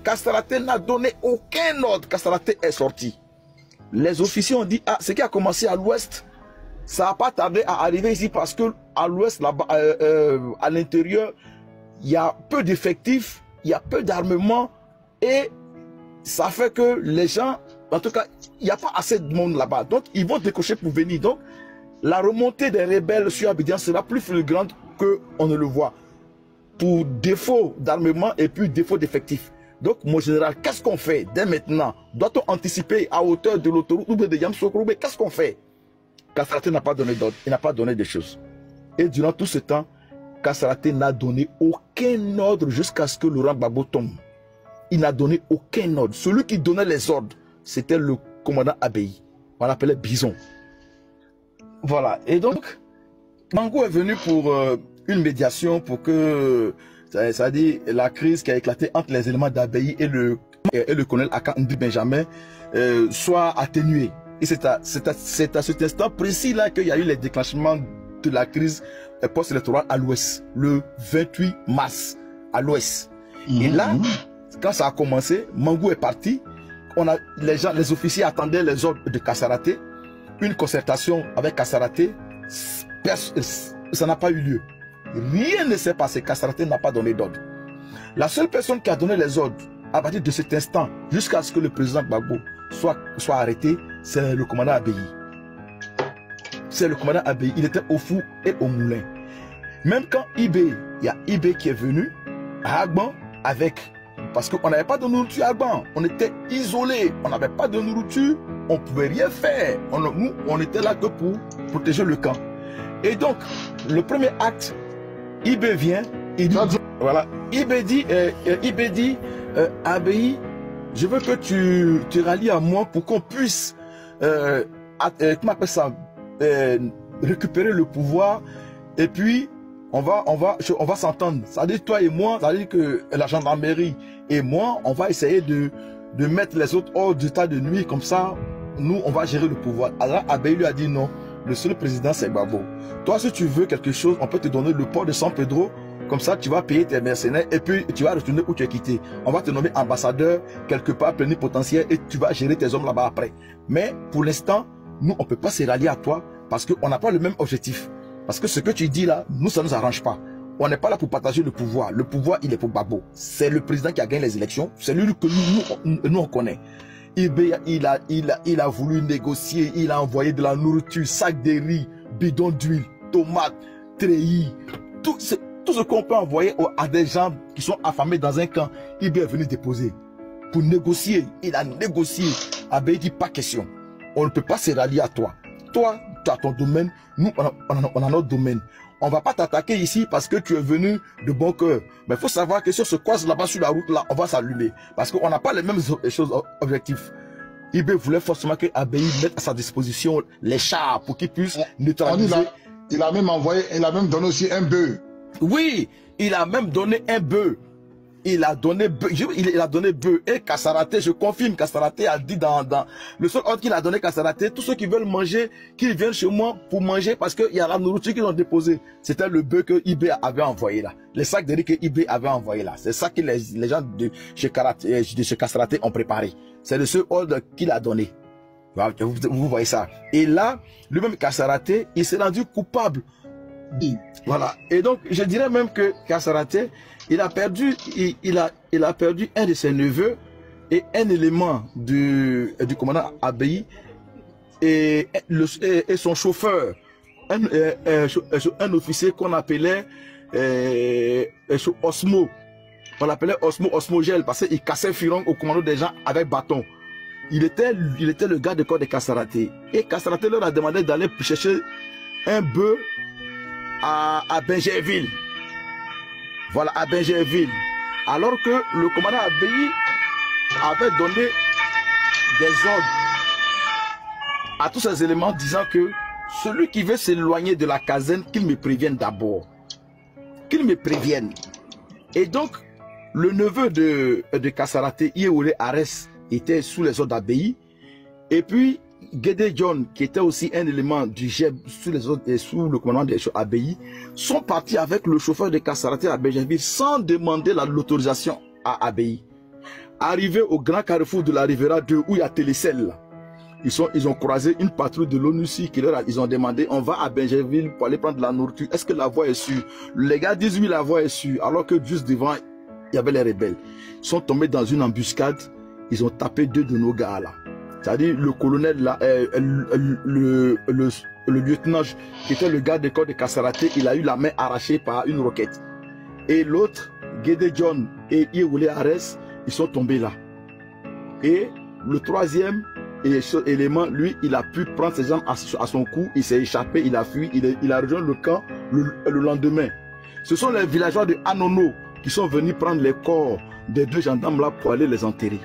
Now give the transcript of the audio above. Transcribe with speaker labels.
Speaker 1: Kasaraté n'a donné aucun ordre. Kasaraté est sorti. Les officiers ont dit, ah, ce qui a commencé à l'ouest, ça n'a pas tardé à arriver ici parce que à l'ouest, là-bas, à l'intérieur, il y a peu d'effectifs, il y a peu d'armement et ça fait que les gens, en tout cas, il n'y a pas assez de monde là-bas. Donc, ils vont décocher pour venir. Donc, la remontée des rebelles sur Abidjan sera plus flagrante qu'on ne le voit. Pour défaut d'armement et puis défaut d'effectifs. Donc, mon général, qu'est-ce qu'on fait dès maintenant? Doit-on anticiper à hauteur de l'autoroute ou de Yamoussoukro? Mais qu'est-ce qu'on fait? Kasaraté n'a pas donné d'ordre, il n'a pas donné de choses. Et durant tout ce temps, Kasaraté n'a donné aucun ordre jusqu'à ce que Laurent Gbagbo tombe. Il n'a donné aucun ordre. Celui qui donnait les ordres, c'était le commandant Abéi. On l'appelait Bison. Voilà. Et donc, Mangou est venu pour une médiation pour que, c'est-à-dire la crise qui a éclaté entre les éléments d'Abéi et le colonel Aka Ndi Benjamin soit atténuée. Et c'est à cet instant précis-là qu'il y a eu les déclenchements de la crise post-électorale à l'ouest, le 28 mars, à l'ouest. Et là, quand ça a commencé, Mangou est parti. Les officiers attendaient les ordres de Kasaraté. Une concertation avec Kasaraté, ça n'a pas eu lieu. Rien ne s'est passé. Kasaraté n'a pas donné d'ordre. La seule personne qui a donné les ordres à partir de cet instant, jusqu'à ce que le président Gbagbo soit arrêté, c'est le commandant Abéi. C'est le commandant Abéi. Il était au fou et au moulin. Même quand il y a Ibé qui est venu à Agban avec... Parce qu'on n'avait pas de nourriture à Agban. On était isolés. On n'avait pas de nourriture. On ne pouvait rien faire. Nous, on était là que pour protéger le camp. Et donc, le premier acte, Ibé vient. Il dit, voilà. Ibé dit, Abéi, je veux que tu te rallies à moi pour qu'on puisse, comment appelle ça, récupérer le pouvoir. Et puis, on va s'entendre. Ça dit toi et moi, ça dit que la gendarmerie et moi, on va essayer de mettre les autres hors d'état de nuit. Comme ça, nous, on va gérer le pouvoir. Alors, Abéi lui a dit non. Le seul président, c'est Gbagbo. Toi, si tu veux quelque chose, on peut te donner le port de San Pedro. Comme ça, tu vas payer tes mercenaires et puis tu vas retourner où tu es quitté. On va te nommer ambassadeur, quelque part, plénipotentiaire et tu vas gérer tes hommes là-bas après. Mais pour l'instant, nous, on ne peut pas se rallier à toi parce qu'on n'a pas le même objectif. Parce que ce que tu dis là, nous, ça ne nous arrange pas. On n'est pas là pour partager le pouvoir. Le pouvoir, il est pour Gbagbo. C'est le président qui a gagné les élections. C'est lui que nous on connaît. Il a voulu négocier. Il a envoyé de la nourriture, sac de riz, bidon d'huile, tomates, treillis. Tout ce qu'on peut envoyer à des gens qui sont affamés dans un camp, il est venu déposer. Pour négocier, il a négocié. Abéi dit pas question. On ne peut pas se rallier à toi. Toi, tu as ton domaine, nous, on a notre domaine. On ne va pas t'attaquer ici parce que tu es venu de bon cœur. Mais il faut savoir que si on se croise là-bas sur la route, là, on va s'allumer. Parce qu'on n'a pas les mêmes choses, objectifs. Ibé voulait forcément que Abéi mette à sa disposition les chars pour qu'il puisse neutraliser.
Speaker 2: Il a même envoyé, il a même donné aussi un bœuf.
Speaker 1: Oui, il a même donné un bœuf. Il a donné bœuf. Et Kasaraté, je confirme, Kasaraté a dit dans le seul ordre qu'il a donné Kasaraté, tous ceux qui veulent manger, qu'ils viennent chez moi pour manger parce qu'il y a la nourriture qu'ils ont déposée. C'était le bœuf que Ibé avait envoyé là. Les sacs de riz que Ibé avait envoyé là. C'est ça que les gens de chez Kasaraté ont préparé. C'est le seul ordre qu'il a donné. Vous voyez ça. Et là, lui-même Kasaraté, il s'est rendu coupable. Voilà. Et donc, je dirais même que Kasaraté, il a perdu un de ses neveux et un élément du commandant Abéi et son chauffeur, un officier qu'on appelait Osmo. On l'appelait Osmogel parce qu'il cassait Firong au commando des gens avec bâton. Il était le gars de corps de Kasaraté. Et Kasaraté leur a demandé d'aller chercher un bœuf à Benjerville. Voilà, à Benjerville. Alors que le commandant Abéi avait donné des ordres à tous ces éléments disant que celui qui veut s'éloigner de la caserne, qu'il me prévienne d'abord. Qu'il me prévienne. Et donc, le neveu de Kasaraté, Yéoulé Arès, était sous les ordres d'Abéi. Et puis, Guédé John, qui était aussi un élément du GEB sous le commandement de Abéi, sont partis avec le chauffeur de Kasaraté à Benjerville sans demander l'autorisation à Abéi. Arrivé au grand carrefour de la Rivera 2, où il y a Télécel, là, ils ont croisé une patrouille de l'ONUCI qui ils ont demandé, on va à Benjerville pour aller prendre de la nourriture. Est-ce que la voie est sûre? Les gars disent oui, la voie est sûre, alors que juste devant, il y avait les rebelles. Ils sont tombés dans une embuscade, ils ont tapé 2 de nos gars là. C'est-à-dire le colonel là, le lieutenant qui était le garde des corps de Kasaraté, il a eu la main arrachée par une roquette. Et l'autre, Guédé John et Yéwoulé Arès, ils sont tombés là. Et le troisième élément, lui, il a pu prendre ses jambes à son cou, il s'est échappé, il a fui, il a rejoint le camp le lendemain. Ce sont les villageois de Anono qui sont venus prendre les corps des 2 gendarmes là pour aller les enterrer.